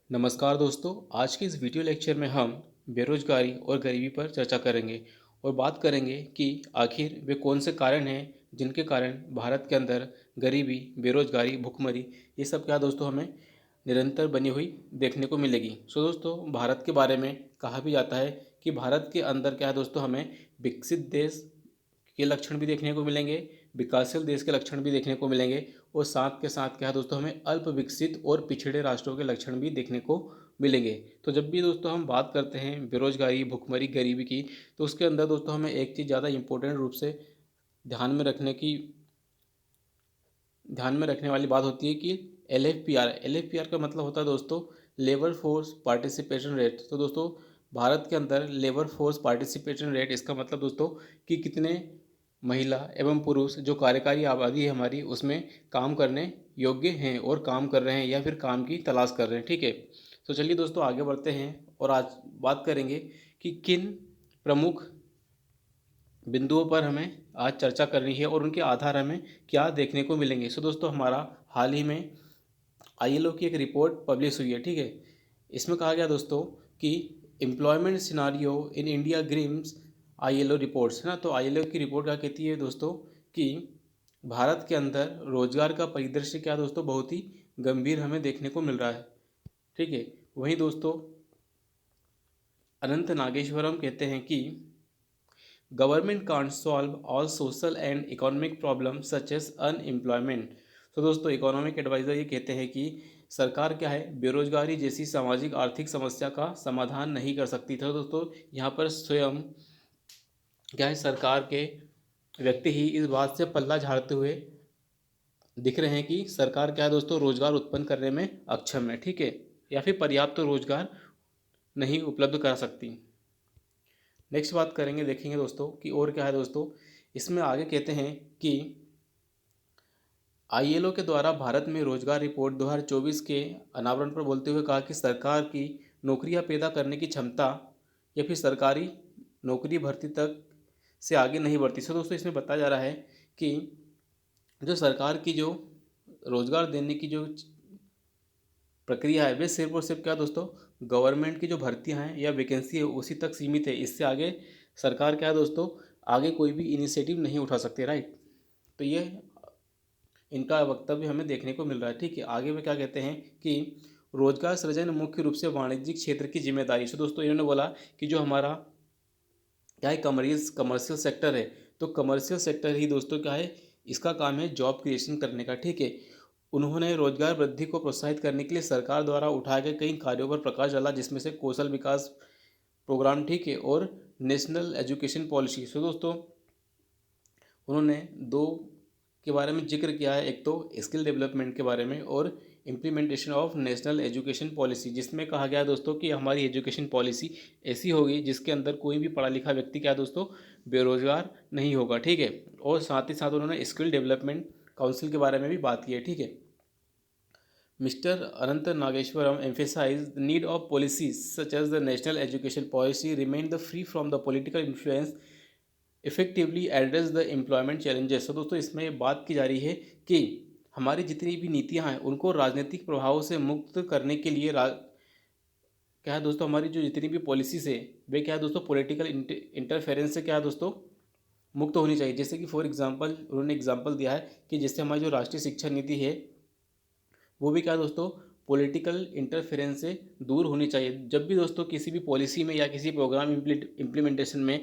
नमस्कार दोस्तों। आज के इस वीडियो लेक्चर में हम बेरोजगारी और गरीबी पर चर्चा करेंगे और बात करेंगे कि आखिर वे कौन से कारण हैं जिनके कारण भारत के अंदर गरीबी, बेरोजगारी, भुखमरी ये सब क्या दोस्तों हमें निरंतर बनी हुई देखने को मिलेगी। दोस्तों, भारत के बारे में कहा भी जाता है कि भारत के अंदर क्या है दोस्तों, हमें विकसित देश के लक्षण भी देखने को मिलेंगे, विकासशील देश के लक्षण भी देखने को मिलेंगे और साथ के साथ क्या है दोस्तों, हमें अल्प विकसित और पिछड़े राष्ट्रों के लक्षण भी देखने को मिलेंगे। तो जब भी दोस्तों हम बात करते हैं बेरोजगारी, भुखमरी, गरीबी की, तो उसके अंदर दोस्तों हमें एक चीज़ ज़्यादा इंपॉर्टेंट रूप से ध्यान में रखने की ध्यान में रखने वाली बात होती है कि एल एफ पी आर का मतलब होता है दोस्तों लेबर फोर्स पार्टिसिपेशन रेट। तो दोस्तों, भारत के अंदर लेबर फोर्स पार्टिसिपेशन रेट, इसका मतलब दोस्तों कि कितने महिला एवं पुरुष जो कार्यकारी आबादी है हमारी उसमें काम करने योग्य हैं और काम कर रहे हैं या फिर काम की तलाश कर रहे हैं। ठीक है, तो चलिए दोस्तों आगे बढ़ते हैं और आज बात करेंगे कि किन प्रमुख बिंदुओं पर हमें आज चर्चा करनी है और उनके आधार हमें क्या देखने को मिलेंगे। दोस्तों, हमारा हाल ही में आईएलओ की एक रिपोर्ट पब्लिश हुई है। ठीक है, इसमें कहा गया दोस्तों कि एम्प्लॉयमेंट सिनारियो इन इंडिया ग्रीम्स आईएलओ रिपोर्ट्स, है ना। तो आईएलओ की रिपोर्ट क्या कहती है दोस्तों कि भारत के अंदर रोजगार का परिदृश्य क्या दोस्तों बहुत ही गंभीर हमें देखने को मिल रहा है। ठीक है, वहीं दोस्तों अनंत नागेश्वरम कहते हैं कि government can't solve all social and economic problem such as unemployment. तो दोस्तों, इकोनॉमिक एडवाइज़र ये कहते हैं कि सरकार क्या है बेरोजगारी जैसी सामाजिक आर्थिक समस्या का समाधान नहीं कर सकती। तो दोस्तों, यहाँ पर स्वयं क्या है सरकार के व्यक्ति ही इस बात से पल्ला झाड़ते हुए दिख रहे हैं कि सरकार क्या है दोस्तों रोजगार उत्पन्न करने में अक्षम है। ठीक है, या फिर पर्याप्त रोजगार नहीं उपलब्ध करा सकती। नेक्स्ट बात करेंगे, देखेंगे दोस्तों कि और क्या है दोस्तों, इसमें आगे कहते हैं कि आईएलओ के द्वारा भारत में रोजगार रिपोर्ट 2024 के अनावरण पर बोलते हुए कहा कि सरकार की नौकरियां पैदा करने की क्षमता या फिर सरकारी नौकरी भर्ती तक से आगे नहीं बढ़ती। सो दोस्तों, इसमें बताया जा रहा है कि जो सरकार की जो रोजगार देने की जो प्रक्रिया है वे सिर्फ और सिर्फ क्या दोस्तों गवर्नमेंट की जो भर्तियां हैं या वैकेंसी है उसी तक सीमित है। इससे आगे सरकार क्या है दोस्तों आगे कोई भी इनिशिएटिव नहीं उठा सकते, राइट। तो ये इनका वक्तव्य हमें देखने को मिल रहा है। ठीक है, आगे में क्या कहते हैं कि रोजगार सृजन मुख्य रूप से वाणिज्यिक क्षेत्र की जिम्मेदारी। से दोस्तों इन्होंने बोला कि जो हमारा क्या है कमर्शियल सेक्टर है, तो कमर्शियल सेक्टर ही दोस्तों क्या है इसका काम है जॉब क्रिएशन करने का। ठीक है, उन्होंने रोजगार वृद्धि को प्रोत्साहित करने के लिए सरकार द्वारा उठाए गए कई कार्यों पर प्रकाश डाला, जिसमें से कौशल विकास प्रोग्राम, ठीक है, और नेशनल एजुकेशन पॉलिसी। सो दोस्तों, उन्होंने दो के बारे में जिक्र किया है, एक तो स्किल डेवलपमेंट के बारे में और implementation of national education policy, जिसमें कहा गया दोस्तों कि हमारी एजुकेशन पॉलिसी ऐसी होगी जिसके अंदर कोई भी पढ़ा लिखा व्यक्ति क्या दोस्तों बेरोजगार नहीं होगा। ठीक है, और साथ ही साथ उन्होंने स्किल डेवलपमेंट काउंसिल के बारे में भी बात की है। ठीक है, mister Anant Nageshwaram emphasized the need of policies such as the national education policy remain the free from the political influence effectively address the employment challenges। तो दोस्तों, इसमें बात की जा रही है कि हमारी जितनी भी नीतियां हैं उनको राजनीतिक प्रभावों से मुक्त करने के लिए क्या है दोस्तों हमारी जो जितनी भी पॉलिसीज है वे क्या है दोस्तों पॉलिटिकल इंटरफेरेंस से क्या है दोस्तों मुक्त होनी चाहिए। जैसे कि फॉर एग्जांपल उन्होंने एग्जांपल दिया है कि जैसे हमारी जो राष्ट्रीय शिक्षा नीति है वो भी क्या है दोस्तों पॉलिटिकल इंटरफेरेंस से दूर होनी चाहिए। जब भी दोस्तों किसी भी पॉलिसी में या किसी प्रोग्राम इम्प्लीमेंटेशन में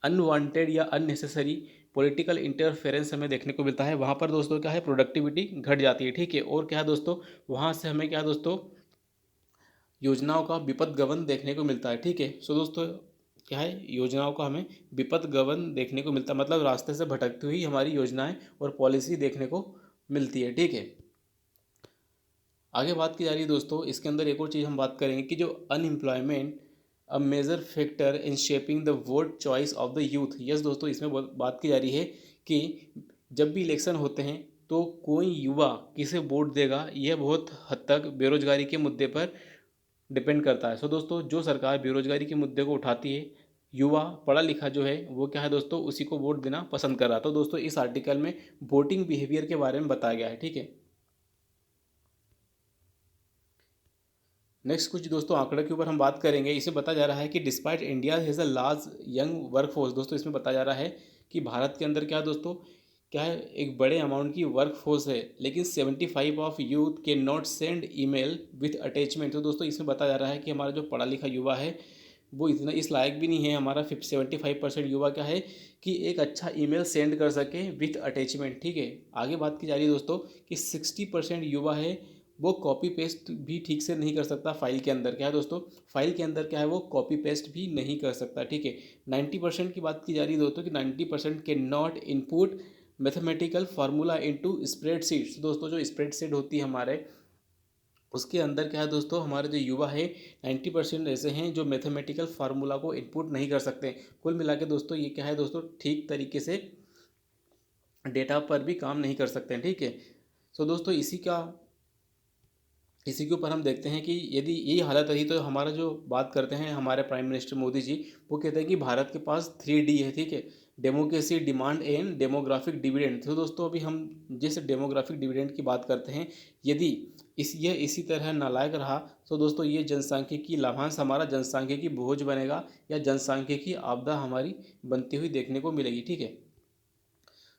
अनवांटेड या अननेसेसरी पॉलिटिकल इंटरफेरेंस हमें देखने को मिलता है, वहाँ पर दोस्तों क्या है प्रोडक्टिविटी घट जाती है। ठीक है, और क्या है दोस्तों वहाँ से हमें क्या है दोस्तों योजनाओं का विपद गबन देखने को मिलता है। ठीक है, सो दोस्तों क्या है योजनाओं का हमें विपद गबन देखने को मिलता है, मतलब रास्ते से भटकती हुई हमारी योजनाएं और पॉलिसी देखने को मिलती है। ठीक है, आगे बात की जा रही है दोस्तों, इसके अंदर एक और चीज़ हम बात करेंगे कि जो unemployment a major factor in shaping the vote choice of the youth. Yes दोस्तों, इसमें बात की जा रही है कि जब भी इलेक्शन होते हैं तो कोई युवा किसे वोट देगा यह बहुत हद तक बेरोजगारी के मुद्दे पर डिपेंड करता है। सो दोस्तों, जो सरकार बेरोजगारी के मुद्दे को उठाती है, युवा पढ़ा लिखा जो है वो क्या है दोस्तों उसी को वोट देना पसंद कर रहा है। तो दोस्तों इस आर्टिकल में वोटिंग बिहेवियर के बारे में बताया गया है। ठीक है, नेक्स्ट कुछ दोस्तों आंकड़े के ऊपर हम बात करेंगे। इसे बताया जा रहा है कि despite India has a large young work force. दोस्तों इसमें बताया जा रहा है कि भारत के अंदर क्या है दोस्तों, क्या है, एक बड़े अमाउंट की वर्क फोर्स है, लेकिन 75 of youth can not send email with attachment. तो दोस्तों इसमें बताया जा रहा है कि हमारा जो पढ़ा लिखा युवा है वो इतना इस लायक भी नहीं है, हमारा 75% युवा क्या है कि एक अच्छा ईमेल सेंड कर सके विथ अटैचमेंट। ठीक है, आगे बात की जा रही है दोस्तों कि 60% युवा है वो कॉपी पेस्ट भी ठीक से नहीं कर सकता फाइल के अंदर। क्या है दोस्तों, फाइल के अंदर क्या है वो कॉपी पेस्ट भी नहीं कर सकता। ठीक है, 90% की बात की जा रही है दोस्तों कि 90% के not input mathematical formula into spreadsheets. दोस्तों जो स्प्रेडशीट होती है हमारे, उसके अंदर क्या है दोस्तों, हमारे जो युवा है 90% ऐसे हैं जो मैथमेटिकल फार्मूला को इनपुट नहीं कर सकते। कुल मिला के दोस्तों ये क्या है दोस्तों, ठीक तरीके से डेटा पर भी काम नहीं कर सकते हैं। ठीक है, सो दोस्तों इसी के ऊपर हम देखते हैं कि यदि यही हालत रही तो हमारा जो बात करते हैं हमारे प्राइम मिनिस्टर मोदी जी, वो कहते हैं कि भारत के पास 3D है। ठीक है, democracy, demand and demographic dividend. तो दोस्तों अभी हम जिस डेमोग्राफिक डिविडेंड की बात करते हैं, यदि इसी तरह नालायक रहा तो दोस्तों ये जनसांख्यिकी लाभांश हमारा जनसांख्यिकी बोझ बनेगा या जनसांख्यिकी आपदा हमारी बनती हुई देखने को मिलेगी। ठीक है,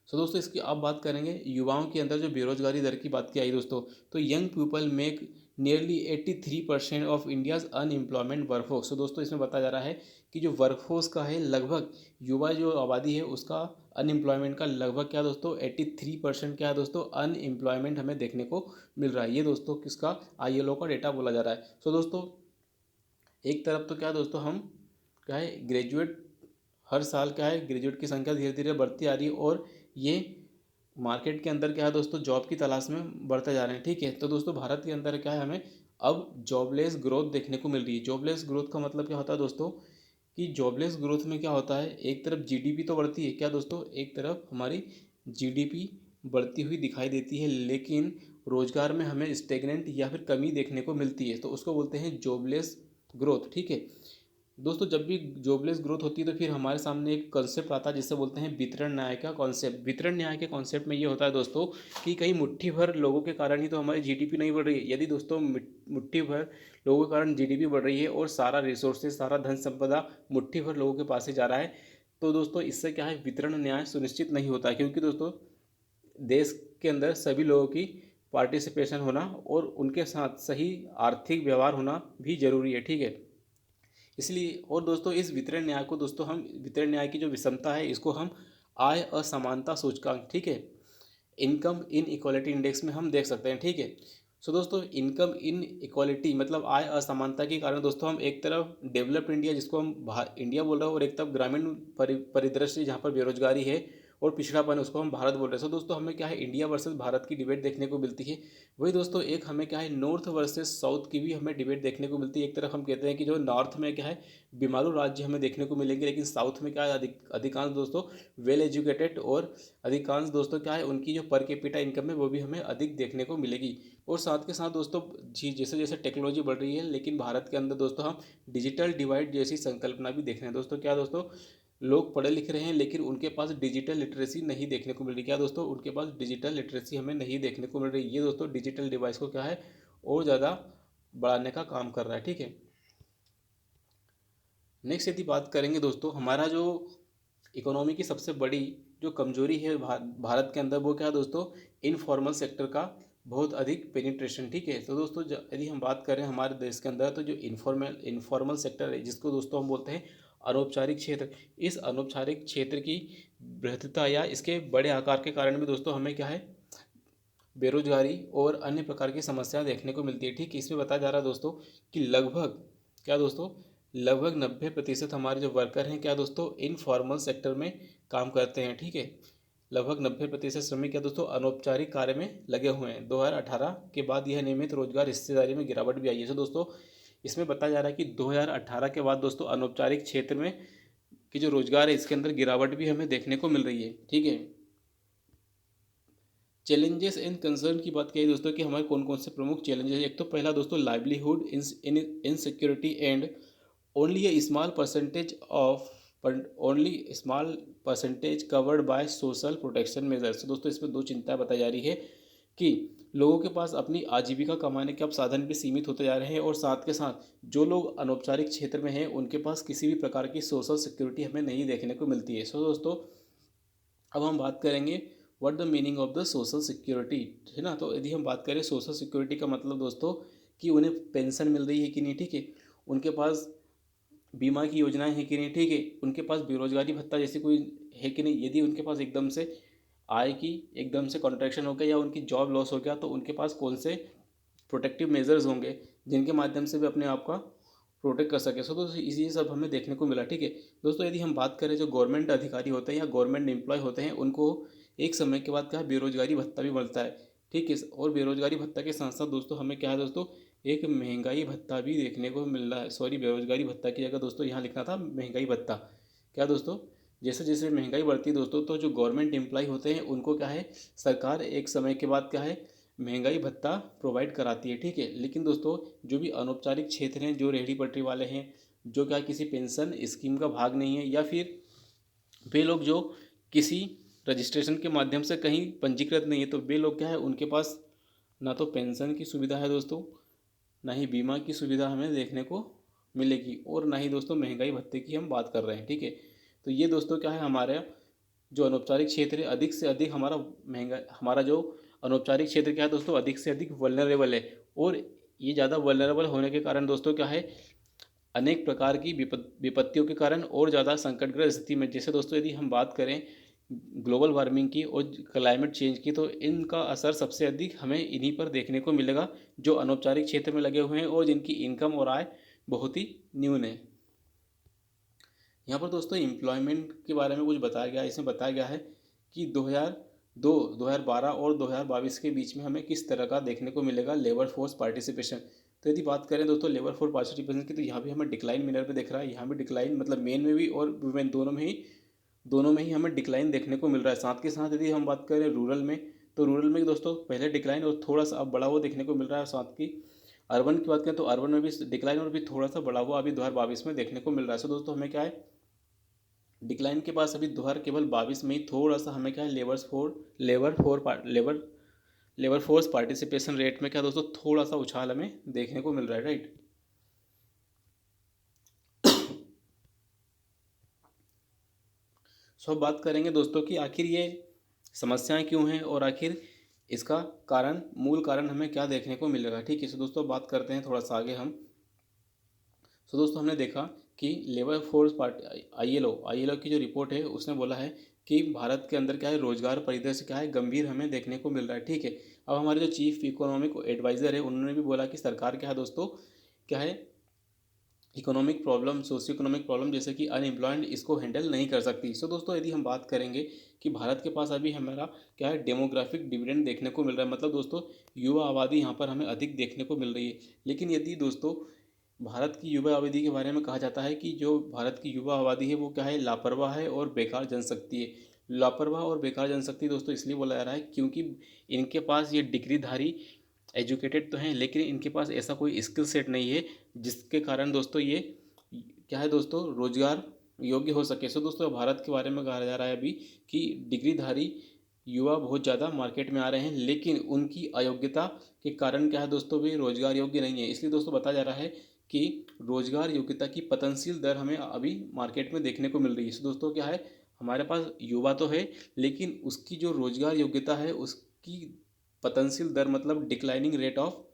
सो दोस्तों इसकी अब बात करेंगे युवाओं के अंदर जो बेरोजगारी दर की बात की आई दोस्तों, तो young people make nearly 83% of India's unemployment workforce. तो दोस्तों इसमें बताया जा रहा है कि जो वर्कफोर्स का है लगभग युवा जो आबादी है उसका अनएम्प्लॉयमेंट का लगभग क्या दोस्तों 83% क्या है दोस्तों अनएम्प्लॉयमेंट हमें देखने को मिल रहा है। ये दोस्तों किसका, ILO का डेटा बोला जा रहा है। सो दोस्तों एक तरफ तो क्या है दोस्तों हम क्या है ग्रेजुएट, हर साल क्या है ग्रेजुएट की संख्या धीरे धीरे बढ़ती आ रही है और ये मार्केट के अंदर क्या है दोस्तों जॉब की तलाश में बढ़ते जा रहे हैं। ठीक है, तो दोस्तों भारत के अंदर क्या है हमें अब जॉबलेस ग्रोथ देखने को मिल रही है। जॉबलेस ग्रोथ का मतलब क्या होता है दोस्तों कि जॉबलेस ग्रोथ में क्या होता है, एक तरफ GDP तो बढ़ती है क्या दोस्तों, एक तरफ हमारी GDP बढ़ती हुई दिखाई देती है, लेकिन रोजगार में हमें स्टेगनेंट या फिर कमी देखने को मिलती है, तो उसको बोलते हैं जॉबलेस ग्रोथ। ठीक है दोस्तों, जब भी जॉबलेस ग्रोथ होती है तो फिर हमारे सामने एक कॉन्सेप्ट आता है जिसे बोलते हैं वितरण न्याय का कॉन्सेप्ट। वितरण न्याय के कॉन्सेप्ट में ये होता है दोस्तों कि कहीं मुट्ठी भर लोगों के कारण ही तो हमारी GDP नहीं बढ़ रही है। यदि दोस्तों मुट्ठी भर लोगों के कारण GDP बढ़ रही है और सारा रिसोर्सेज, सारा धन संपदा मुट्ठी भर लोगों के पास ही जा रहा है, तो दोस्तों इससे क्या है वितरण न्याय सुनिश्चित नहीं होता है, क्योंकि दोस्तों देश के अंदर सभी लोगों की पार्टिसिपेशन होना और उनके साथ सही आर्थिक व्यवहार होना भी जरूरी है। ठीक है, इसलिए और दोस्तों इस वितरण न्याय को दोस्तों हम वितरण न्याय की जो विषमता है इसको हम आय असमानता सूचकांक, ठीक है, इनकम इन इक्वालिटी इंडेक्स में हम देख सकते हैं। ठीक है, सो दोस्तों इनकम इन इक्वालिटी मतलब आय असमानता के कारण दोस्तों हम एक तरफ डेवलप्ड इंडिया जिसको हम इंडिया बोल रहे हैं और एक तरफ ग्रामीण परिदृश्य जहाँ पर बेरोजगारी है और पिछड़ापन है उसको हम भारत बोल रहे हैं। सो दोस्तों हमें क्या है इंडिया वर्सेस भारत की डिबेट देखने को मिलती है। वही दोस्तों एक हमें क्या है नॉर्थ वर्सेस साउथ की भी हमें डिबेट देखने को मिलती है। एक तरफ हम कहते हैं कि जो नॉर्थ में क्या है बीमारू राज्य हमें देखने को मिलेंगे, लेकिन साउथ में क्या है अधिकांश दोस्तों वेल एजुकेटेड और अधिकांश दोस्तों क्या है उनकी जो पर कैपिटा इनकम है वो भी हमें अधिक देखने को मिलेगी। और साथ के साथ दोस्तों जी जैसे जैसे टेक्नोलॉजी बढ़ रही है, लेकिन भारत के अंदर दोस्तों हम डिजिटल डिवाइड जैसी संकल्पना भी देख रहे हैं। दोस्तों क्या दोस्तों लोग पढ़े लिख रहे हैं लेकिन उनके पास डिजिटल लिटरेसी नहीं देखने को मिल रही। क्या दोस्तों उनके पास डिजिटल लिटरेसी हमें नहीं देखने को मिल रही। ये दोस्तों डिजिटल डिवाइस को क्या है और ज़्यादा बढ़ाने का काम कर रहा है। ठीक है, नेक्स्ट यदि बात करेंगे दोस्तों हमारा जो इकोनॉमी की सबसे बड़ी जो कमजोरी है भारत के अंदर वो क्या है दोस्तों इनफॉर्मल सेक्टर का बहुत अधिक पेनिट्रेशन। ठीक है, तो दोस्तों यदि हम बात करें हमारे देश के अंदर तो जो इनफॉर्मल सेक्टर है जिसको दोस्तों हम बोलते हैं अनौपचारिक क्षेत्र, इस अनौपचारिक क्षेत्र की बृहत्ता या इसके बड़े आकार के कारण भी दोस्तों हमें क्या है बेरोजगारी और अन्य प्रकार की समस्याएं देखने को मिलती है। ठीक इसमें बताया जा रहा है दोस्तों कि लगभग क्या दोस्तों लगभग 90% हमारे जो वर्कर हैं क्या दोस्तों इनफॉर्मल सेक्टर में काम करते हैं। ठीक है, लगभग 90% श्रमिक क्या दोस्तों अनौपचारिक कार्य में लगे हुए हैं। 2018 के बाद यह नियमित रोजगार हिस्सेदारी में गिरावट भी आई है। तो दोस्तों इसमें बताया जा रहा है कि 2018 के बाद दोस्तों अनौपचारिक क्षेत्र में की जो रोजगार है इसके अंदर गिरावट भी हमें देखने को मिल रही है। ठीक है, चैलेंजेस एंड कंसर्न की बात करें दोस्तों कि हमारे कौन कौन से प्रमुख चैलेंजेस हैं। एक तो पहला दोस्तों livelihood insecurity and only A small percentage of only small percentage covered by social protection measures. दोस्तों इसमें दो चिंता बताई जा रही है कि लोगों के पास अपनी आजीविका कमाने के अब साधन भी सीमित होते जा रहे हैं, और साथ के साथ जो लोग अनौपचारिक क्षेत्र में हैं उनके पास किसी भी प्रकार की सोशल सिक्योरिटी हमें नहीं देखने को मिलती है। सो दोस्तों, अब हम बात करेंगे what the meaning of the social security, है ना। तो यदि हम बात करें सोशल सिक्योरिटी का मतलब दोस्तों कि उन्हें पेंशन मिल रही है कि नहीं, ठीक है, उनके पास बीमा की योजनाएं हैं कि नहीं, ठीक है, उनके पास बेरोजगारी भत्ता जैसी कोई है कि नहीं। यदि उनके पास एकदम से आय की एकदम से कॉन्ट्रैक्शन हो गया या उनकी जॉब लॉस हो गया, तो उनके पास कौन से प्रोटेक्टिव मेजर्स होंगे जिनके माध्यम से वे अपने आप का प्रोटेक्ट कर सके। सो दोस्तों, इसी सब हमें देखने को मिला, ठीक है। दोस्तों, यदि हम बात करें जो गवर्नमेंट अधिकारी होते हैं या गवर्नमेंट एम्प्लॉय होते हैं, उनको एक समय के बाद क्या है, बेरोजगारी भत्ता भी मिलता है, ठीक है। और बेरोजगारी भत्ता के साथ साथ दोस्तों हमें क्या है दोस्तों, एक महंगाई भत्ता भी देखने को मिल रहा है। सॉरी, बेरोजगारी भत्ता की जगह दोस्तों यहाँ लिखना था महंगाई भत्ता। क्या दोस्तों, जैसे जैसे महंगाई बढ़ती है दोस्तों, तो जो गवर्नमेंट एम्प्लॉय होते हैं उनको क्या है, सरकार एक समय के बाद क्या है, महंगाई भत्ता प्रोवाइड कराती है, ठीक है। लेकिन दोस्तों, जो भी अनौपचारिक क्षेत्र हैं, जो रेहड़ी पटरी वाले हैं, जो क्या किसी पेंशन स्कीम का भाग नहीं है, या फिर वे लोग जो किसी रजिस्ट्रेशन के माध्यम से कहीं पंजीकृत नहीं है, तो वे लोग क्या है, उनके पास ना तो पेंशन की सुविधा है दोस्तों, ना ही बीमा की सुविधा हमें देखने को मिलेगी, और ना ही दोस्तों महंगाई भत्ते की हम बात कर रहे हैं, ठीक है। तो ये दोस्तों क्या है, हमारे जो अनौपचारिक क्षेत्र है अधिक से अधिक हमारा जो अनौपचारिक क्षेत्र क्या है दोस्तों, अधिक से अधिक वल्नरेबल है। और ये ज़्यादा वल्नरेबल होने के कारण दोस्तों क्या है, अनेक प्रकार की विपत्तियों के कारण और ज़्यादा संकटग्रस्त स्थिति में, जैसे दोस्तों यदि हम बात करें ग्लोबल वार्मिंग की और क्लाइमेट चेंज की, तो इनका असर सबसे अधिक हमें इन्हीं पर देखने को मिलेगा जो अनौपचारिक क्षेत्र में लगे हुए हैं और जिनकी इनकम और आय बहुत ही न्यून है। यहाँ पर दोस्तों एम्प्लॉयमेंट के बारे में कुछ बताया गया है। इसमें बताया गया है कि 2002 2012 और 2022 के बीच में हमें किस तरह का देखने को मिलेगा लेबर फोर्स पार्टिसिपेशन। तो यदि बात करें दोस्तों लेबर फोर्स पार्टिसिपेशन की, तो यहाँ भी हमें डिक्लाइन मिनर पे दिख रहा है। यहाँ भी डिक्लाइन मतलब मेन में भी और वुमेन दोनों में ही हमें डिक्लाइन देखने को मिल रहा है। साथ के साथ यदि हम बात करें रूरल में, तो रूरल में दोस्तों पहले डिक्लाइन और थोड़ा सा अब बढ़ा हुआ देखने को मिल रहा है। साथ की अर्बन की बात करें तो अर्बन में भी डिक्लाइन और भी थोड़ा सा बढ़ा हुआ अभी 2022 में देखने को मिल रहा है। सो दोस्तों हमें क्या है, डिक्लाइन के पास अभी 2022 में ही थोड़ा सा हमें क्या है, लेबर फोर्स पार्टिसिपेशन रेट में क्या दोस्तों थोड़ा सा उछाल हमें देखने को मिल रहा है, राइट। सो अब बात करेंगे दोस्तों कि आखिर ये समस्याएं क्यों हैं और आखिर इसका मूल कारण हमें क्या देखने को मिलेगा, ठीक है। सो दोस्तों बात करते हैं थोड़ा सा आगे हम। सो दोस्तों हमने देखा कि labour force party I L O की जो रिपोर्ट है उसने बोला है कि भारत के अंदर क्या है, रोजगार परिदृश्य क्या है, गंभीर हमें देखने को मिल रहा है, ठीक है। अब हमारे जो चीफ इकोनॉमिक एडवाइज़र है उन्होंने भी बोला कि सरकार क्या है दोस्तों, क्या है, economic problem, socio economic problem जैसे कि अनएम्प्लॉयड, इसको हैंडल नहीं कर सकती। सो दोस्तों यदि हम बात करेंगे कि भारत के पास अभी हमारा क्या है, डेमोग्राफिक डिविडेंड देखने को मिल रहा है, मतलब दोस्तों युवा आबादी यहाँ पर हमें अधिक देखने को मिल रही है। लेकिन यदि दोस्तों भारत की युवा आबादी के बारे में कहा जाता है कि जो भारत की युवा आबादी है वो क्या है, लापरवाह है और बेकार जनशक्ति है। लापरवाह और बेकार जनशक्ति दोस्तों इसलिए बोला जा रहा है क्योंकि इनके पास ये डिग्रीधारी एजुकेटेड तो हैं, लेकिन इनके पास ऐसा कोई स्किल सेट नहीं है जिसके कारण दोस्तों ये क्या है दोस्तों, रोजगार योग्य हो सके। सो दोस्तों भारत के बारे में कहा जा रहा है अभी कि डिग्रीधारी युवा बहुत ज़्यादा मार्केट में आ रहे हैं, लेकिन उनकी अयोग्यता के कारण क्या है दोस्तों, वे रोजगार योग्य नहीं है। इसलिए दोस्तों बताया जा रहा है कि रोजगार योग्यता की पतनशील दर हमें अभी मार्केट में देखने को मिल रही है। सो दोस्तों क्या है, हमारे पास युवा तो है लेकिन उसकी जो रोजगार योग्यता है उसकी पतनशील दर मतलब डिक्लाइनिंग रेट ऑफ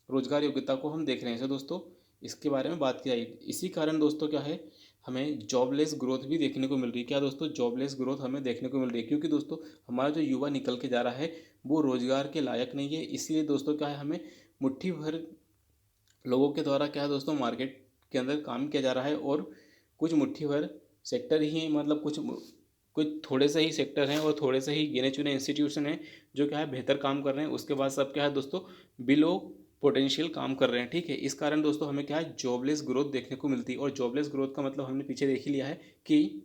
रोजगार योग्यता को हम देख रहे हैं। सो दोस्तों इसके बारे में बात की जाए, इसी कारण दोस्तों क्या है, हमें जॉबलेस ग्रोथ भी देखने को मिल रही है। क्या दोस्तों, जॉबलेस ग्रोथ हमें देखने को मिल रही है क्योंकि दोस्तों हमारा जो युवा निकल के जा रहा है वो रोजगार के लायक नहीं है। इसलिए दोस्तों क्या है, हमें मुट्ठी भर लोगों के द्वारा क्या है दोस्तों मार्केट के अंदर काम किया जा रहा है, और कुछ मुट्ठी भर सेक्टर ही मतलब कुछ थोड़े से ही सेक्टर हैं और थोड़े से ही गिने चुने इंस्टीट्यूशन हैं जो क्या है बेहतर काम कर रहे हैं। उसके बाद सब क्या है दोस्तों बिलो पोटेंशियल काम कर रहे हैं, ठीक है। इस कारण दोस्तों हमें क्या है, जॉबलेस ग्रोथ देखने को मिलती है। और जॉबलेस ग्रोथ का मतलब हमने पीछे देख ही लिया है कि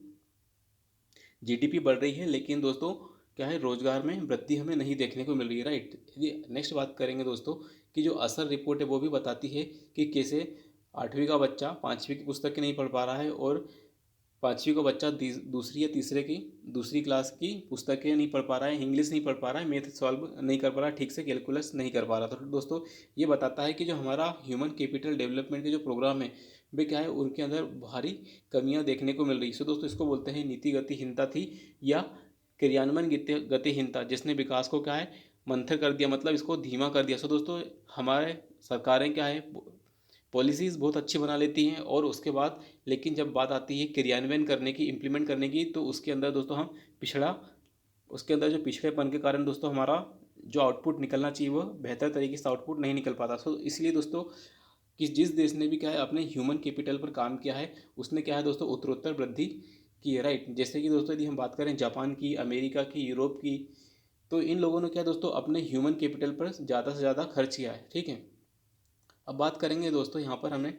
जीडीपी बढ़ रही है लेकिन दोस्तों क्या है, रोजगार में वृद्धि हमें नहीं देखने को मिल रही है, राइट। यदि नेक्स्ट बात करेंगे दोस्तों कि जो असर रिपोर्ट है वो भी बताती है कि कैसे 8वीं का बच्चा 5वीं की पुस्तक नहीं पढ़ पा रहा है और 5वीं का बच्चा दूसरी या तीसरे की दूसरी क्लास की पुस्तकें नहीं पढ़ पा रहा है, इंग्लिश नहीं पढ़ पा रहा है, मैथ सॉल्व नहीं कर पा रहा है, ठीक से कैलकुलस नहीं कर पा रहा। तो दोस्तों ये बताता है कि जो हमारा ह्यूमन कैपिटल डेवलपमेंट के जो प्रोग्राम है वे क्या है, उनके अंदर भारी कमियां देखने को मिल रही है। सो दोस्तों इसको बोलते हैं नीति गतिहीनता थी या क्रियान्वयन गतिहीनता, जिसने विकास को क्या है मंथर कर दिया, मतलब इसको धीमा कर दिया। सो दोस्तों हमारे सरकारें क्या है पॉलिसीज़ बहुत अच्छी बना लेती हैं और उसके बाद लेकिन जब बात आती है क्रियान्वयन करने की, इम्प्लीमेंट करने की, तो उसके अंदर दोस्तों हम पिछड़ा उसके अंदर जो पिछड़ेपन के कारण दोस्तों हमारा जो आउटपुट निकलना चाहिए वो बेहतर तरीके से आउटपुट नहीं निकल पाता। सो इसलिए दोस्तों कि जिस देश ने भी क्या है अपने ह्यूमन कैपिटल पर काम किया है उसने क्या है दोस्तों उत्तरोत्तर वृद्धि की है, राइट। जैसे कि दोस्तों यदि हम बात करें जापान की, अमेरिका की, यूरोप की, तो इन लोगों ने क्या दोस्तों अपने ह्यूमन कैपिटल पर ज़्यादा से ज़्यादा खर्च किया है, ठीक है। अब बात करेंगे दोस्तों यहाँ पर हमें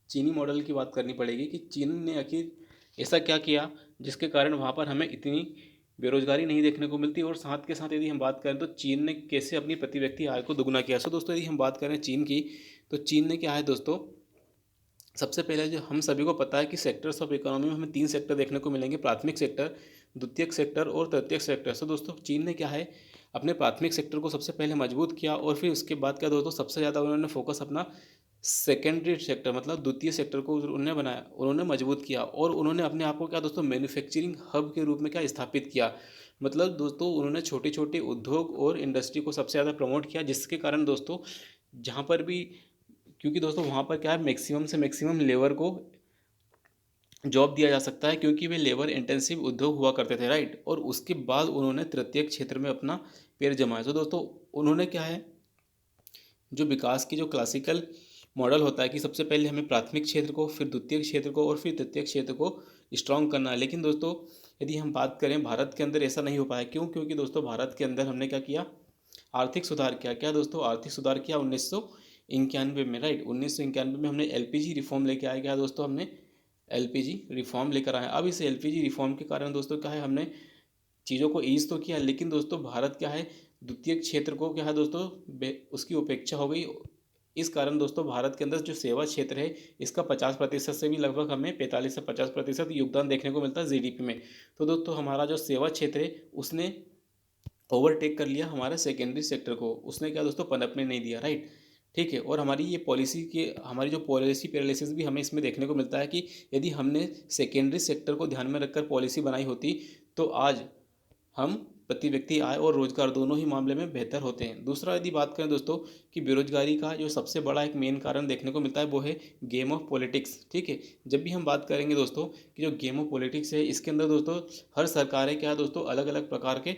चीनी मॉडल की बात करनी पड़ेगी कि चीन ने आखिर ऐसा क्या किया जिसके कारण वहाँ पर हमें इतनी बेरोजगारी नहीं देखने को मिलती, और साथ के साथ यदि हम बात करें तो चीन ने कैसे अपनी प्रति व्यक्ति आय को दुगना किया। सो दोस्तों यदि हम बात करें चीन की, तो चीन ने क्या है दोस्तों, सबसे पहले जो हम सभी को पता है कि सेक्टर्स ऑफ इकोनॉमी में हमें 3 सेक्टर देखने को मिलेंगे, प्राथमिक सेक्टर, द्वितीयक सेक्टर और तृतीयक सेक्टर। सो दोस्तों चीन ने क्या है अपने प्राथमिक सेक्टर को सबसे पहले मजबूत किया और फिर उसके बाद क्या दोस्तों सबसे ज़्यादा उन्होंने फोकस अपना सेकेंडरी सेक्टर मतलब द्वितीय सेक्टर को उन्होंने बनाया, उन्होंने मजबूत किया और उन्होंने अपने आप को क्या दोस्तों मैन्युफैक्चरिंग हब के रूप में क्या स्थापित किया। मतलब दोस्तों उन्होंने छोटे छोटे उद्योग और इंडस्ट्री को सबसे ज़्यादा प्रमोट किया, जिसके कारण दोस्तों जहाँ पर भी, क्योंकि दोस्तों वहाँ पर क्या है मैक्सिमम से मैक्सिमम लेबर को जॉब दिया जा सकता है क्योंकि वे लेबर इंटेंसिव उद्योग हुआ करते थे, राइट। और उसके बाद उन्होंने तृतीयक क्षेत्र में अपना पैर जमाया। तो दोस्तों उन्होंने क्या है जो विकास की जो क्लासिकल मॉडल होता है कि सबसे पहले हमें प्राथमिक क्षेत्र को, फिर द्वितीय क्षेत्र को और फिर तृतीय क्षेत्र को स्ट्रॉन्ग करना है। लेकिन दोस्तों यदि हम बात करें भारत के अंदर ऐसा नहीं हो पाया, क्यों? क्योंकि दोस्तों भारत के अंदर हमने क्या किया, आर्थिक सुधार किया। क्या दोस्तों आर्थिक सुधार किया 1991 में, राइट। 1991 में हमने एलपीजी रिफॉर्म लेके आया। क्या दोस्तों हमने एलपीजी रिफॉर्म लेकर आए। अब इस एलपीजी रिफॉर्म के कारण दोस्तों क्या है हमने चीज़ों को ईज तो किया, लेकिन दोस्तों भारत क्या है द्वितीय क्षेत्र को क्या है दोस्तों उसकी उपेक्षा हो गई। इस कारण दोस्तों भारत के अंदर जो सेवा क्षेत्र है इसका 50% से भी लगभग हमें 45 से 50% योगदान देखने को मिलता है जीडीपी में। तो दोस्तों हमारा जो सेवा क्षेत्र है उसने ओवरटेक कर लिया हमारे सेकेंडरी सेक्टर को, उसने क्या दोस्तों पनपने नहीं दिया, राइट। ठीक है। और हमारी ये पॉलिसी के हमारी जो पॉलिसी पैरालिसिस भी हमें इसमें देखने को मिलता है कि यदि हमने सेकेंडरी सेक्टर को ध्यान में रखकर पॉलिसी बनाई होती तो आज हम प्रति व्यक्ति आय और रोजगार दोनों ही मामले में बेहतर होते हैं। दूसरा यदि बात करें दोस्तों कि बेरोजगारी का जो सबसे बड़ा एक मेन कारण देखने को मिलता है वो है गेम ऑफ पॉलिटिक्स, ठीक है। जब भी हम बात करेंगे दोस्तों कि जो गेम ऑफ पॉलिटिक्स है इसके अंदर दोस्तों हर सरकारें क्या है दोस्तों अलग अलग प्रकार के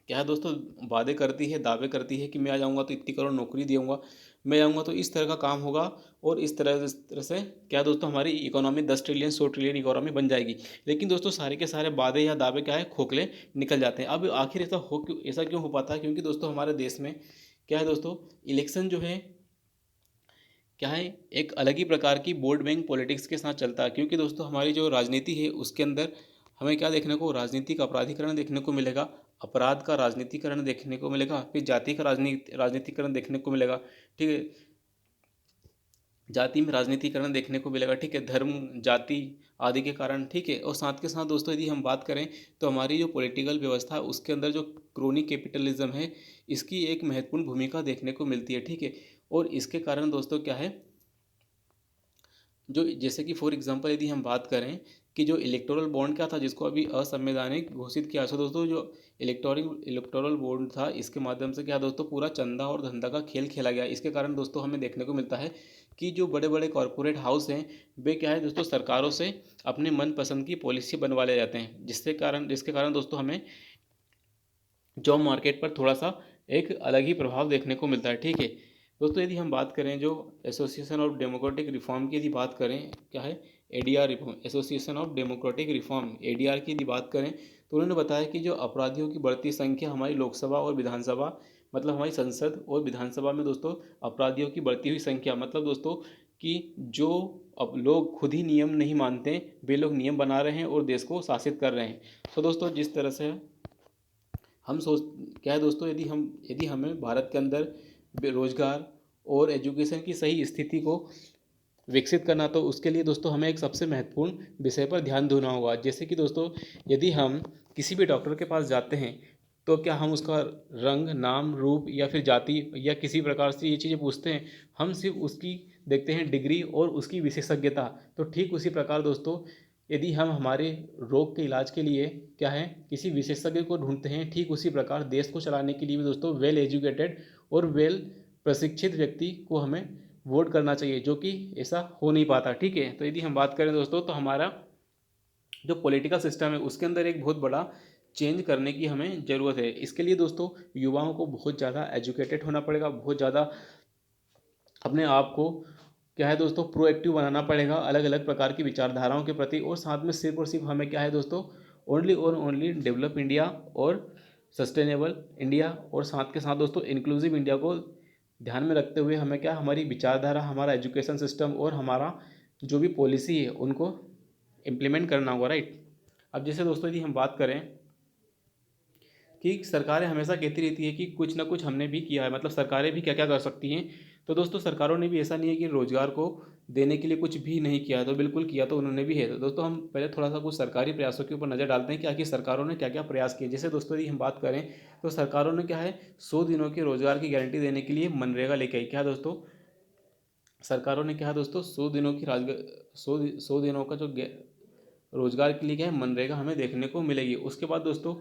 क्या है दोस्तों वादे करती है, दावे करती है कि मैं आ जाऊँगा तो इतनी करोड़ नौकरी दूंगा, मैं आऊँगा तो इस तरह का काम होगा और इस तरह से क्या है दोस्तों हमारी इकोनॉमी 10 ट्रिलियन 100 ट्रिलियन इकोनॉमी बन जाएगी। लेकिन दोस्तों सारे के सारे वादे या दावे क्या है खोखले निकल जाते हैं। अब आखिर ऐसा क्यों हो पाता है? क्योंकि दोस्तों हमारे देश में क्या है दोस्तों इलेक्शन जो है क्या है एक अलग ही प्रकार की वोट बैंक पॉलिटिक्स के साथ चलता है। क्योंकि दोस्तों हमारी जो राजनीति है उसके अंदर हमें क्या देखने को, राजनीतिक अपराधीकरण देखने को मिलेगा, अपराध का राजनीतिकरण देखने को मिलेगा, फिर जाति का राजनीतिकरण देखने को मिलेगा, ठीक है। जाति में राजनीतिकरण देखने को मिलेगा, ठीक है, धर्म जाति आदि के कारण, ठीक है। और साथ के साथ दोस्तों यदि हम बात करें तो हमारी जो पॉलिटिकल व्यवस्था है उसके अंदर जो क्रोनी कैपिटलिज्म है इसकी एक महत्वपूर्ण भूमिका देखने को मिलती है, ठीक है। और इसके कारण दोस्तों क्या है जो जैसे कि फॉर एग्जांपल यदि हम बात करें कि जो इलेक्टोरल बॉन्ड क्या था जिसको अभी असंवैधानिक घोषित किया। सो दोस्तों जो इलेक्टोरल बॉन्ड था इसके माध्यम से क्या दोस्तों पूरा चंदा और धंधा का खेल खेला गया। इसके कारण दोस्तों हमें देखने को मिलता है कि जो बड़े बड़े कॉरपोरेट हाउस हैं वे क्या है दोस्तों सरकारों से अपने मनपसंद की पॉलिसी बनवा ले जाते हैं, जिसके कारण दोस्तों हमें जॉब मार्केट पर थोड़ा सा एक अलग ही प्रभाव देखने को मिलता है, ठीक है। दोस्तों यदि हम बात करें जो एसोसिएशन ऑफ डेमोक्रेटिक रिफॉर्म की यदि बात करें, क्या है ADR reform, association of democratic reform ADR की यदि बात करें तो उन्होंने बताया कि जो अपराधियों की बढ़ती संख्या हमारी लोकसभा और विधानसभा मतलब हमारी संसद और विधानसभा में दोस्तों अपराधियों की बढ़ती हुई संख्या, मतलब दोस्तों कि जो अब लोग खुद ही नियम नहीं मानते वे लोग नियम बना रहे हैं और देश को शासित कर रहे हैं। तो दोस्तों जिस तरह से हम सोच क्या है दोस्तों यदि हमें भारत के अंदर बेरोजगार और एजुकेशन की सही स्थिति को विकसित करना, तो उसके लिए दोस्तों हमें एक सबसे महत्वपूर्ण विषय पर ध्यान देना होगा। जैसे कि दोस्तों, यदि हम किसी भी डॉक्टर के पास जाते हैं तो क्या हम उसका रंग, नाम, रूप या फिर जाति या किसी प्रकार से ये चीज़ें पूछते हैं? हम सिर्फ उसकी देखते हैं डिग्री और उसकी विशेषज्ञता। तो ठीक उसी प्रकार दोस्तों, यदि हम हमारे रोग के इलाज के लिए क्या है किसी विशेषज्ञ को ढूंढते हैं, ठीक उसी प्रकार देश को चलाने के लिए भी दोस्तों वेल एजुकेटेड और वेल प्रशिक्षित व्यक्ति को हमें वोट करना चाहिए, जो कि ऐसा हो नहीं पाता। ठीक है, तो यदि हम बात करें दोस्तों, तो हमारा जो पॉलिटिकल सिस्टम है उसके अंदर एक बहुत बड़ा चेंज करने की हमें ज़रूरत है। इसके लिए दोस्तों युवाओं को बहुत ज़्यादा एजुकेटेड होना पड़ेगा, बहुत ज़्यादा अपने आप को क्या है दोस्तों प्रोएक्टिव बनाना पड़ेगा अलग अलग प्रकार की विचारधाराओं के प्रति। और साथ में सिर्फ और सिर्फ हमें क्या है दोस्तों, ओनली और ओनली डेवलप इंडिया और सस्टेनेबल इंडिया और साथ के साथ दोस्तों इंक्लूसिव इंडिया को ध्यान में रखते हुए हमें क्या हमारी विचारधारा, हमारा एजुकेशन सिस्टम और हमारा जो भी पॉलिसी है उनको इम्प्लीमेंट करना होगा, राइट। अब जैसे दोस्तों यदि हम बात करें कि सरकारें हमेशा कहती रहती है कि कुछ ना कुछ हमने भी किया है, मतलब सरकारें भी क्या क्या कर सकती हैं। तो दोस्तों सरकारों ने भी ऐसा नहीं है कि रोज़गार को देने के लिए कुछ भी नहीं किया है, तो बिल्कुल किया तो उन्होंने भी है। तो दोस्तों हम पहले थोड़ा सा कुछ सरकारी प्रयासों के ऊपर नज़र डालते हैं कि आखिर सरकारों ने क्या क्या प्रयास किए। जैसे दोस्तों यदि हम बात करें तो सरकारों ने क्या है 100 दिनों के रोज़गार की गारंटी देने के लिए मनरेगा लेके आई। क्या दोस्तों, सरकारों ने क्या है दोस्तों 100 दिनों की सौ दिनों का जो रोज़गार के लिए क्या है मनरेगा हमें देखने को मिलेगी। उसके बाद दोस्तों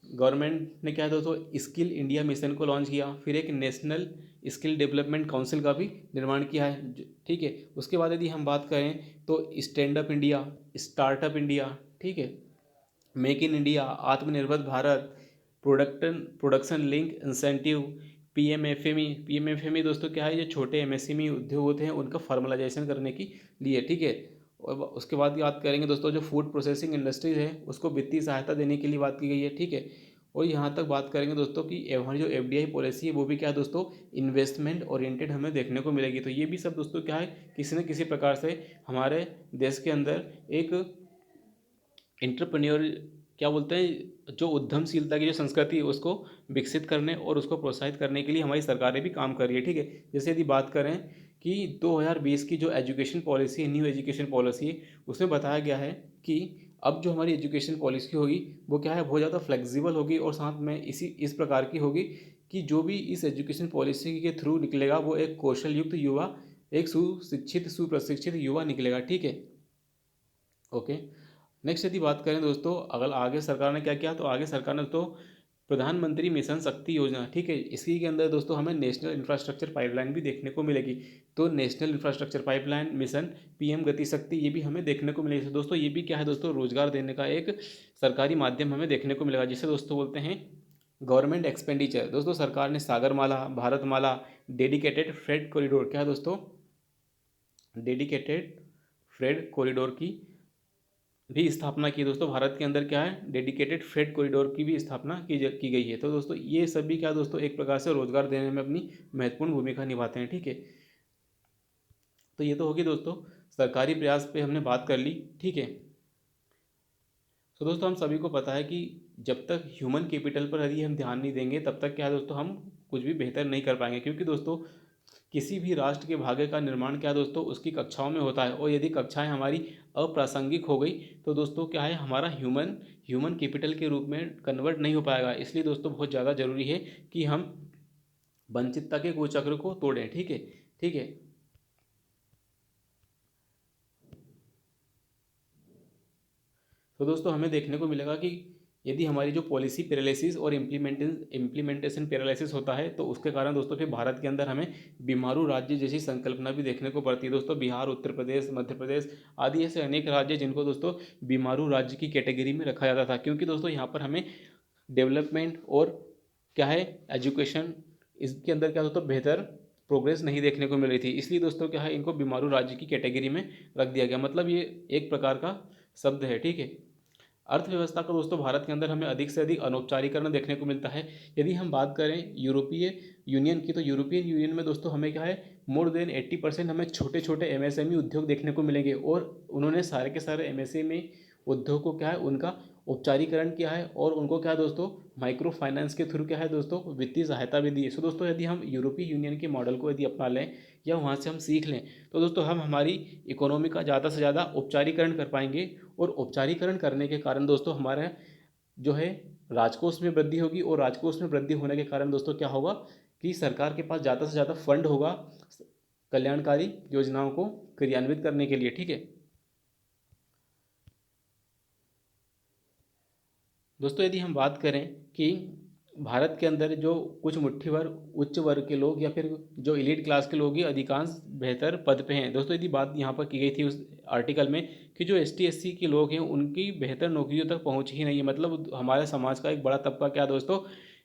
गवर्नमेंट ने क्या है दोस्तों स्किल इंडिया मिशन को लॉन्च किया, फिर एक नेशनल स्किल डेवलपमेंट काउंसिल का भी निर्माण किया है। ठीक है, उसके बाद यदि हम बात करें तो stand up India, startup India, ठीक है, मेक इन इंडिया, आत्मनिर्भर Bharat, production link incentive, PMFME दोस्तों क्या है, ये छोटे एमएसएमई उद्योग होते हैं उनका फॉर्मलाइजेशन करने की लिए। ठीक है, और उसके बाद बात करेंगे दोस्तों जो फूड प्रोसेसिंग इंडस्ट्रीज है उसको वित्तीय सहायता देने के लिए बात की गई है। ठीक है, और यहाँ तक बात करेंगे दोस्तों कि हमारी जो एफडीआई पॉलिसी है वो भी क्या है दोस्तों इन्वेस्टमेंट ओरिएंटेड हमें देखने को मिलेगी। तो ये भी सब दोस्तों क्या है किसी न किसी प्रकार से हमारे देश के अंदर एक इंटरप्रेन्योर क्या बोलते हैं जो उद्यमशीलता की जो संस्कृति है उसको विकसित करने और उसको प्रोत्साहित करने के लिए हमारी सरकारें भी काम कर रही है। ठीक है, जैसे यदि बात करें कि 2020 की जो एजुकेशन पॉलिसी है, न्यू एजुकेशन पॉलिसी है, उसमें बताया गया है कि अब जो हमारी एजुकेशन पॉलिसी होगी वो क्या है बहुत ज़्यादा फ्लेक्सिबल होगी और साथ में इस प्रकार की होगी कि जो भी इस एजुकेशन पॉलिसी के थ्रू निकलेगा वो एक कौशल युक्त युवा, एक सुशिक्षित सुप्रशिक्षित युवा निकलेगा। ठीक है, ओके। नेक्स्ट यदि बात करें दोस्तों अगर आगे सरकार ने क्या किया, तो आगे सरकार ने तो प्रधानमंत्री मिशन शक्ति योजना, ठीक है, इसी के अंदर दोस्तों हमें नेशनल इंफ्रास्ट्रक्चर पाइपलाइन भी देखने को मिलेगी। तो national infrastructure pipeline mission, PM गति शक्ति, ये भी हमें देखने को मिलेगी। दोस्तों ये भी क्या है दोस्तों रोजगार देने का एक सरकारी माध्यम हमें देखने को मिलेगा, जिसे दोस्तों बोलते हैं गवर्नमेंट एक्सपेंडिचर। दोस्तों सरकार ने Sagarmala, Bharatmala, dedicated freight corridor, क्या है दोस्तों डेडिकेटेड फ्रेट कॉरिडोर की भी स्थापना की। दोस्तों भारत के अंदर क्या है डेडिकेटेड फ्रेट कॉरिडोर की भी स्थापना की गई है। तो दोस्तों ये सभी क्या दोस्तों एक प्रकार से रोजगार देने में अपनी महत्वपूर्ण भूमिका निभाते हैं। ठीक है, तो ये तो होगी दोस्तों सरकारी प्रयास पे हमने बात कर ली। ठीक है, तो दोस्तों हम सभी को पता है कि जब तक ह्यूमन कैपिटल पर यदि हम ध्यान नहीं देंगे तब तक क्या है दोस्तों हम कुछ भी बेहतर नहीं कर पाएंगे। क्योंकि दोस्तों किसी भी राष्ट्र के भाग्य का निर्माण क्या है दोस्तों उसकी कक्षाओं में होता है, और यदि कक्षाएं हमारी अप्रासंगिक हो गई तो दोस्तों क्या है हमारा ह्यूमन ह्यूमन कैपिटल के रूप में कन्वर्ट नहीं हो पाएगा। इसलिए दोस्तों बहुत ज़्यादा ज़रूरी है कि हम वंचितता के कुचक्र को तोड़ें। ठीक है, ठीक है, तो दोस्तों हमें देखने को मिलेगा कि यदि हमारी जो पॉलिसी पैरालिसिस और इम्प्लीमेंटेशन पैरालिसिस होता है तो उसके कारण दोस्तों फिर भारत के अंदर हमें बीमारू राज्य जैसी संकल्पना भी देखने को पड़ती है। दोस्तों बिहार, उत्तर प्रदेश, मध्य प्रदेश आदि ऐसे अनेक राज्य जिनको दोस्तों बीमारू राज्य की कैटेगरी में रखा जाता था, क्योंकि दोस्तों यहाँ पर हमें डेवलपमेंट और क्या है एजुकेशन इसके अंदर क्या दोस्तों बेहतर प्रोग्रेस नहीं देखने को मिल रही थी। इसलिए दोस्तों क्या है इनको बीमारू राज्य की कैटेगरी में रख दिया गया, मतलब ये एक प्रकार का शब्द है। ठीक है, अर्थव्यवस्था का दोस्तों भारत के अंदर हमें अधिक से अधिक अनौपचारिकरण देखने को मिलता है। यदि हम बात करें यूरोपीय यूनियन की, तो यूरोपियन यूनियन में दोस्तों हमें क्या है मोर देन 80% हमें छोटे छोटे एमएसएमई उद्योग देखने को मिलेंगे, और उन्होंने सारे के सारे एमएसएमई उद्योग को क्या है उनका औपचारीकरण किया है और उनको क्या है दोस्तों माइक्रो फाइनेंस के थ्रू क्या है दोस्तों वित्तीय सहायता भी दी है। सो दोस्तों यदि हम यूरोपीय यूनियन के मॉडल को यदि अपना लें या वहाँ से हम सीख लें तो दोस्तों हम हमारी इकोनॉमी का ज़्यादा से ज़्यादा औपचारीकरण कर पाएंगे और औपचारीकरण करने के कारण दोस्तों हमारा जो है राजकोष में वृद्धि होगी और राजकोष में वृद्धि होने के कारण दोस्तों क्या होगा कि सरकार के पास ज़्यादा से ज़्यादा फंड होगा कल्याणकारी योजनाओं को क्रियान्वित करने के लिए। ठीक है दोस्तों, यदि हम बात करें कि भारत के अंदर जो कुछ मुट्ठी भर उच्च वर्ग के लोग या फिर जो एलीट क्लास के लोग ही अधिकांश बेहतर पद पे हैं। दोस्तों यदि बात यहाँ पर की गई थी उस आर्टिकल में कि जो एस टी एस सी के लोग हैं उनकी बेहतर नौकरियों तक पहुँच ही नहीं है, मतलब हमारे समाज का एक बड़ा तबका क्या दोस्तों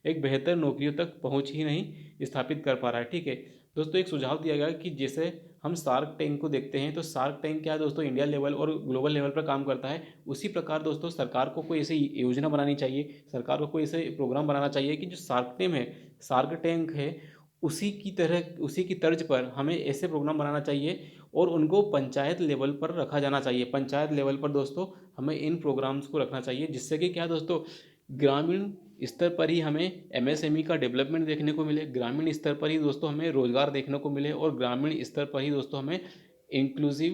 एक बेहतर नौकरियों तक पहुँच ही नहीं स्थापित कर पा रहा है। ठीक है दोस्तों, एक सुझाव दिया गया कि जैसे हम शार्क टैंक को देखते हैं तो शार्क टैंक क्या है दोस्तों इंडिया लेवल और ग्लोबल लेवल पर काम करता है। उसी प्रकार दोस्तों सरकार को कोई ऐसी योजना बनानी चाहिए, सरकार को कोई ऐसे प्रोग्राम बनाना चाहिए कि जो शार्क टैंक है उसी की तरह उसी की तर्ज पर हमें ऐसे प्रोग्राम बनाना चाहिए और उनको पंचायत लेवल पर रखा जाना चाहिए। पंचायत लेवल पर दोस्तों हमें इन प्रोग्राम्स को रखना चाहिए जिससे कि क्या दोस्तों ग्रामीण स्तर पर ही हमें एमएसएमई का डेवलपमेंट देखने को मिले, ग्रामीण स्तर पर ही दोस्तों हमें रोजगार देखने को मिले और ग्रामीण स्तर पर ही दोस्तों हमें इंक्लूसिव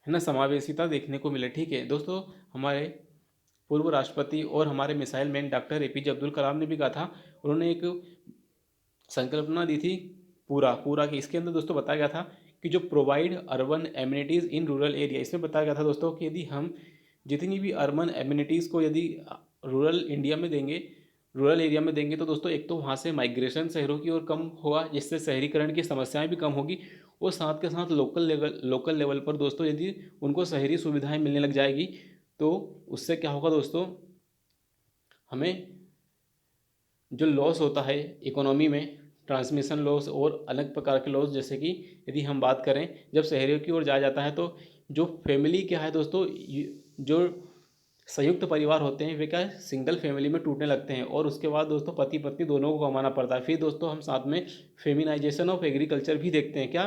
है ना समावेशिता देखने को मिले। ठीक है दोस्तों, हमारे पूर्व राष्ट्रपति और हमारे missile man doctor APJ Abdul Kalam ने भी कहा था, उन्होंने एक संकल्पना दी थी पूरा पूरा कि इसके अंदर दोस्तों बताया गया था कि जो provide urban amenities in rural area, इसमें बताया गया था दोस्तों कि यदि हम जितनी भी अर्बन एम्यूनिटीज़ को यदि रूरल इंडिया में देंगे रूरल एरिया में देंगे तो दोस्तों एक तो वहाँ से माइग्रेशन शहरों की ओर कम होगा जिससे शहरीकरण की समस्याएं भी कम होगी और साथ के साथ लोकल लेवल पर दोस्तों यदि उनको शहरी सुविधाएं मिलने लग जाएगी तो उससे क्या होगा दोस्तों हमें जो लॉस होता है इकोनॉमी में ट्रांसमिशन लॉस और अलग प्रकार के लॉस, जैसे कि यदि हम बात करें जब शहरों की ओर जाया जाता है तो जो फैमिली क्या है दोस्तों जो संयुक्त परिवार होते हैं वे क्या है सिंगल फैमिली में टूटने लगते हैं और उसके बाद दोस्तों पति पत्नी दोनों को कमाना पड़ता है। फिर दोस्तों हम साथ में फेमिनाइजेशन ऑफ एग्रीकल्चर भी देखते हैं, क्या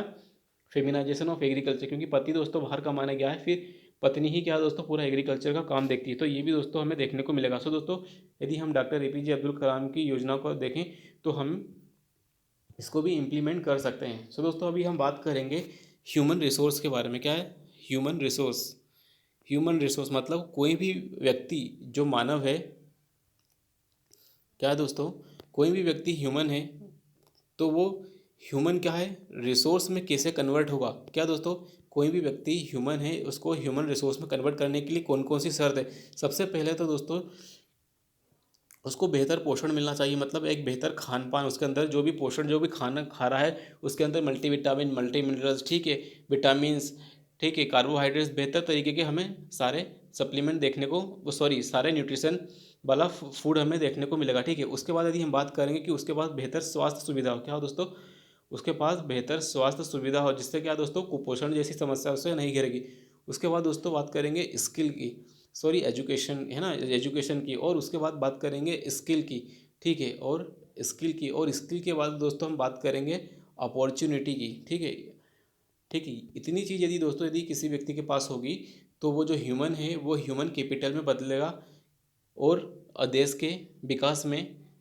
फेमिनाइजेशन ऑफ एग्रीकल्चर, क्योंकि पति दोस्तों बाहर कमाने गया है फिर पत्नी ही क्या दोस्तों पूरा एग्रीकल्चर का काम देखती है, तो ये भी दोस्तों हमें देखने को मिलेगा। सो दोस्तों यदि हम डॉक्टर एपीजे अब्दुल कलाम की योजना को देखें तो हम इसको भी इम्प्लीमेंट कर सकते हैं। सो दोस्तों अभी हम बात करेंगे ह्यूमन रिसोर्स के बारे में। क्या है ह्यूमन रिसोर्स मतलब कोई भी व्यक्ति जो मानव है, क्या है दोस्तों कोई भी व्यक्ति ह्यूमन है तो वो ह्यूमन क्या है रिसोर्स में कैसे कन्वर्ट होगा। क्या दोस्तों कोई भी व्यक्ति ह्यूमन है उसको ह्यूमन रिसोर्स में कन्वर्ट करने के लिए कौन कौन सी शर्त है। सबसे पहले तो दोस्तों उसको बेहतर पोषण मिलना चाहिए, मतलब एक बेहतर खान पान, उसके अंदर जो भी पोषण जो भी खाना खा रहा है उसके अंदर मल्टीविटामिन मल्टी मिनरल्स, ठीक है, विटामिन्स, ठीक है, कार्बोहाइड्रेट्स, बेहतर तरीके के हमें सारे सप्लीमेंट देखने को सारे न्यूट्रिशन वाला फूड हमें देखने को मिलेगा। ठीक है, उसके बाद यदि हम बात करेंगे कि उसके पास बेहतर स्वास्थ्य सुविधा हो, क्या हो दोस्तों उसके पास बेहतर स्वास्थ्य सुविधा हो जिससे क्या दोस्तों कुपोषण जैसी समस्या उससे नहीं घेरेगी। उसके बाद दोस्तों बात करेंगे स्किल की, सॉरी एजुकेशन है ना, एजुकेशन की, और उसके बाद बात करेंगे स्किल की। ठीक है, और स्किल के बाद दोस्तों हम बात करेंगे अपॉर्चुनिटी की। ठीक है, इतनी चीज़ यदि दोस्तों यदि किसी व्यक्ति के पास होगी तो वो जो ह्यूमन है वो ह्यूमन कैपिटल में बदलेगा और देश के विकास में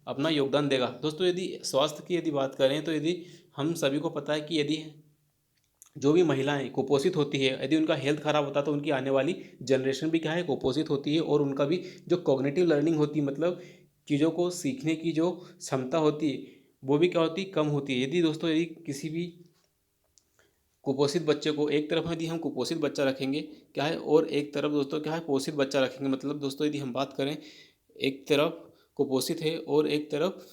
अपना योगदान देगा। दोस्तों यदि स्वास्थ्य की यदि बात करें तो यदि हम सभी को पता है कि यदि जो भी महिलाएं कुपोषित होती है यदि उनका हेल्थ खराब होता है तो उनकी आने वाली जनरेशन भी क्या है कुपोषित होती है और उनका भी जो कॉग्निटिव लर्निंग होती है मतलब चीज़ों को सीखने की जो क्षमता होती है वो भी क्या होती है कम होती है। यदि दोस्तों यदि किसी भी कुपोषित बच्चे को एक तरफ यदि हम कुपोषित बच्चा रखेंगे क्या है और एक तरफ दोस्तों क्या है पोषित बच्चा रखेंगे, मतलब दोस्तों यदि हम बात करें एक तरफ कुपोषित है और एक तरफ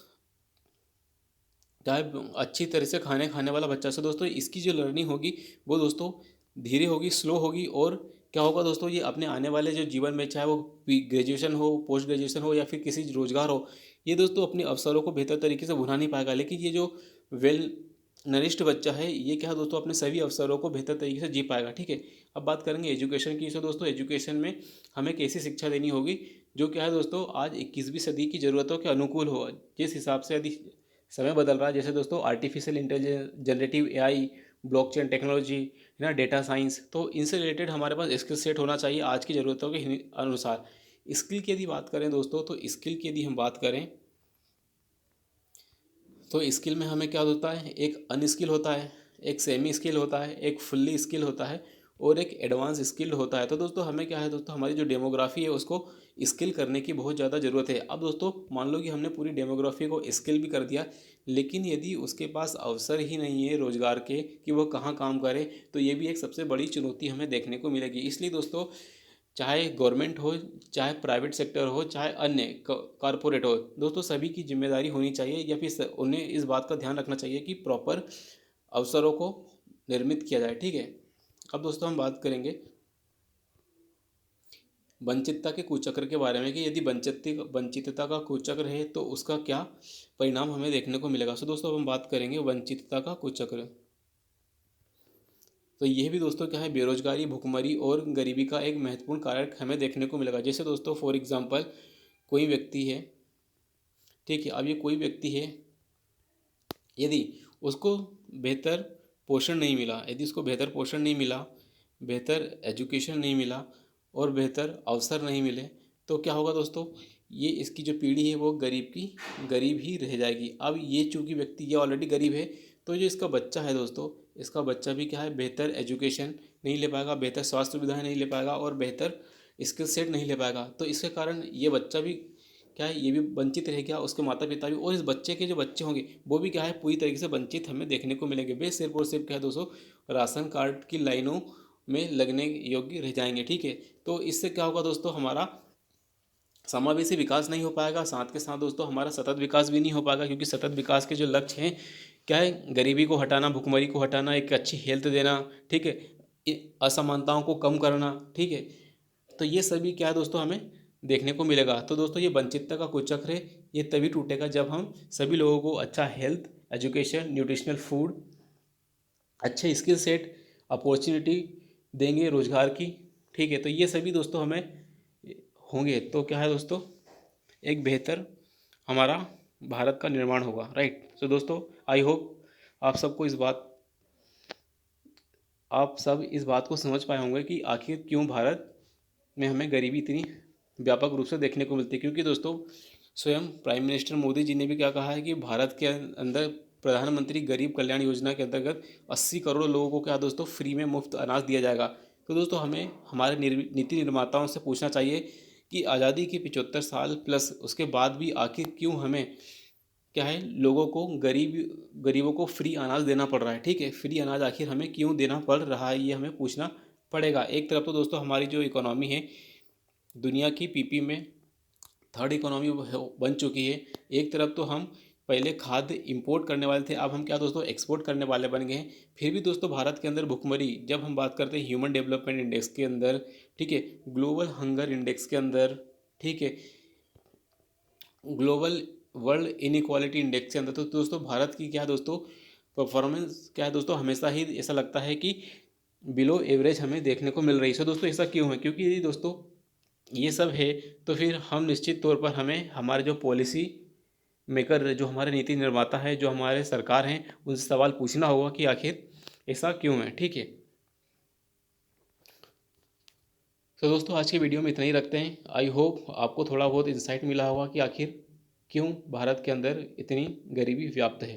क्या है अच्छी तरह से खाने वाला बच्चा, से दोस्तों इसकी जो लर्निंग होगी वो दोस्तों धीरे होगी, स्लो होगी, और क्या होगा दोस्तों ये अपने आने वाले जो जीवन में चाहे वो ग्रेजुएशन हो, पोस्ट ग्रेजुएशन हो या फिर किसी रोजगार हो, ये दोस्तों अपने अवसरों को बेहतर तरीके से भुना नहीं पाएगा। लेकिन ये जो वेल नरिश्ड बच्चा है ये क्या है दोस्तों अपने सभी अवसरों को बेहतर तरीके से जी पाएगा। ठीक है, अब बात करेंगे एजुकेशन की। सो दोस्तों एजुकेशन में हमें कैसी शिक्षा देनी होगी जो क्या है दोस्तों आज 21वीं सदी की ज़रूरतों के अनुकूल हो। जिस हिसाब से यदि समय बदल रहा है, जैसे दोस्तों artificial intelligence, generative AI, blockchain technology, ना डेटा साइंस, तो इनसे रिलेटेड हमारे पास स्किल सेट होना चाहिए आज की ज़रूरतों के अनुसार। स्किल की यदि बात करें दोस्तों, तो स्किल की यदि हम बात करें तो स्किल में हमें क्या होता है, एक अनस्किल होता है, एक सेमी स्किल होता है, एक फुल्ली स्किल होता है और एक एडवांस स्किल्ड होता है। तो दोस्तों हमें क्या है दोस्तों, हमारी जो डेमोग्राफी है उसको स्किल करने की बहुत ज़्यादा ज़रूरत है। अब दोस्तों मान लो कि हमने पूरी डेमोग्राफी को स्किल भी कर दिया, लेकिन यदि उसके पास अवसर ही नहीं है रोज़गार के कि वह कहाँ काम करे, तो ये भी एक सबसे बड़ी चुनौती हमें देखने को मिलेगी। इसलिए दोस्तों चाहे गवर्नमेंट हो, चाहे प्राइवेट सेक्टर हो, चाहे अन्य कॉरपोरेट हो, दोस्तों सभी की जिम्मेदारी होनी चाहिए या फिर उन्हें इस बात का ध्यान रखना चाहिए कि प्रॉपर अवसरों को निर्मित किया जाए। ठीक है, अब दोस्तों हम बात करेंगे वंचितता के कुचक्र के बारे में कि यदि वंचितता का कुचक्र है तो उसका क्या परिणाम हमें देखने को मिलेगा। सो दोस्तों अब हम बात करेंगे वंचितता का कुचक्र। तो यह भी दोस्तों क्या है, बेरोजगारी, भुखमरी और गरीबी का एक महत्वपूर्ण कारक हमें देखने को मिलेगा। जैसे दोस्तों फॉर एग्जांपल कोई व्यक्ति है, ठीक है, अब ये कोई व्यक्ति है, यदि उसको बेहतर पोषण नहीं मिला, यदि उसको बेहतर पोषण नहीं मिला, बेहतर एजुकेशन नहीं मिला और बेहतर अवसर नहीं मिले, तो क्या होगा दोस्तों, ये इसकी जो पीढ़ी है वो गरीब की गरीब ही रह जाएगी। अब ये चूंकि व्यक्ति ये ऑलरेडी गरीब है, तो जो इसका बच्चा है दोस्तों, इसका बच्चा भी क्या है, बेहतर एजुकेशन नहीं ले पाएगा, बेहतर स्वास्थ्य सुविधाएं नहीं ले पाएगा और बेहतर स्किल सेट नहीं ले पाएगा। तो इसके कारण ये बच्चा भी क्या है, ये भी वंचित रह गया, उसके माता पिता भी, और इस बच्चे के जो बच्चे होंगे वो भी क्या है, पूरी तरीके से वंचित हमें देखने को मिलेंगे। वे सिर्फ और सिर्फ क्या है दोस्तों, राशन कार्ड की लाइनों में लगने योग्य रह जाएंगे। ठीक है, तो इससे क्या होगा दोस्तों, हमारा समावेशी विकास नहीं हो पाएगा, साथ के साथ दोस्तों हमारा सतत विकास भी नहीं हो पाएगा, क्योंकि सतत विकास के जो लक्ष्य हैं क्या है, गरीबी को हटाना, भुखमरी को हटाना, एक अच्छी हेल्थ देना, ठीक है, असमानताओं को कम करना, ठीक है, तो ये सभी क्या है दोस्तों हमें देखने को मिलेगा। तो दोस्तों ये वंचितता का कुचक्र है, ये तभी टूटेगा जब हम सभी लोगों को अच्छा हेल्थ, एजुकेशन, न्यूट्रिशनल फूड, अच्छे स्किल सेट, अपॉर्चुनिटी देंगे रोजगार की। ठीक है, तो ये सभी दोस्तों हमें होंगे तो क्या है दोस्तों, एक बेहतर हमारा भारत का निर्माण होगा। राइट, तो दोस्तों आई होप आप सब इस बात को समझ पाए होंगे कि आखिर क्यों भारत में हमें गरीबी इतनी व्यापक रूप से देखने को मिलती है। क्योंकि दोस्तों स्वयं प्राइम मिनिस्टर मोदी जी ने भी क्या कहा है कि भारत के अंदर प्रधानमंत्री गरीब कल्याण योजना के अंतर्गत 80 करोड़ लोगों को क्या दोस्तों फ्री में मुफ्त अनाज दिया जाएगा। तो दोस्तों हमें हमारे नीति निर्माताओं से पूछना चाहिए कि आज़ादी के 75 साल प्लस उसके बाद भी आखिर क्यों हमें क्या है, लोगों को गरीबों को फ्री अनाज देना पड़ रहा है। ठीक है, फ्री अनाज आखिर हमें क्यों देना पड़ रहा है, ये हमें पूछना पड़ेगा। एक तरफ तो दोस्तों हमारी जो इकोनॉमी है दुनिया की पीपी में थर्ड इकोनॉमी बन चुकी है। एक तरफ तो हम पहले खाद्य इंपोर्ट करने वाले थे, अब हम क्या दोस्तों एक्सपोर्ट करने वाले बन गए हैं। फिर भी दोस्तों भारत के अंदर भुखमरी, जब हम बात करते हैं ह्यूमन डेवलपमेंट इंडेक्स के अंदर, ठीक है, ग्लोबल हंगर इंडेक्स के अंदर, ठीक है, ग्लोबल वर्ल्ड इनइक्वालिटी इंडेक्स के अंदर, तो दोस्तों भारत की क्या है दोस्तों परफॉर्मेंस क्या है दोस्तों, हमेशा ही ऐसा लगता है कि बिलो एवरेज हमें देखने को मिल रही है। सो दोस्तों ऐसा क्यों है, क्योंकि यदि दोस्तों ये सब है तो फिर हम निश्चित तौर पर हमें हमारे जो पॉलिसी मेकर, जो हमारे नीति निर्माता है, जो हमारे सरकार हैं, उनसे सवाल पूछना होगा कि आखिर ऐसा क्यों है। ठीक है, तो दोस्तों आज की वीडियो में इतना ही रखते हैं। आई होप आपको थोड़ा बहुत इंसाइट मिला होगा कि आखिर क्यों भारत के अंदर इतनी गरीबी व्याप्त है।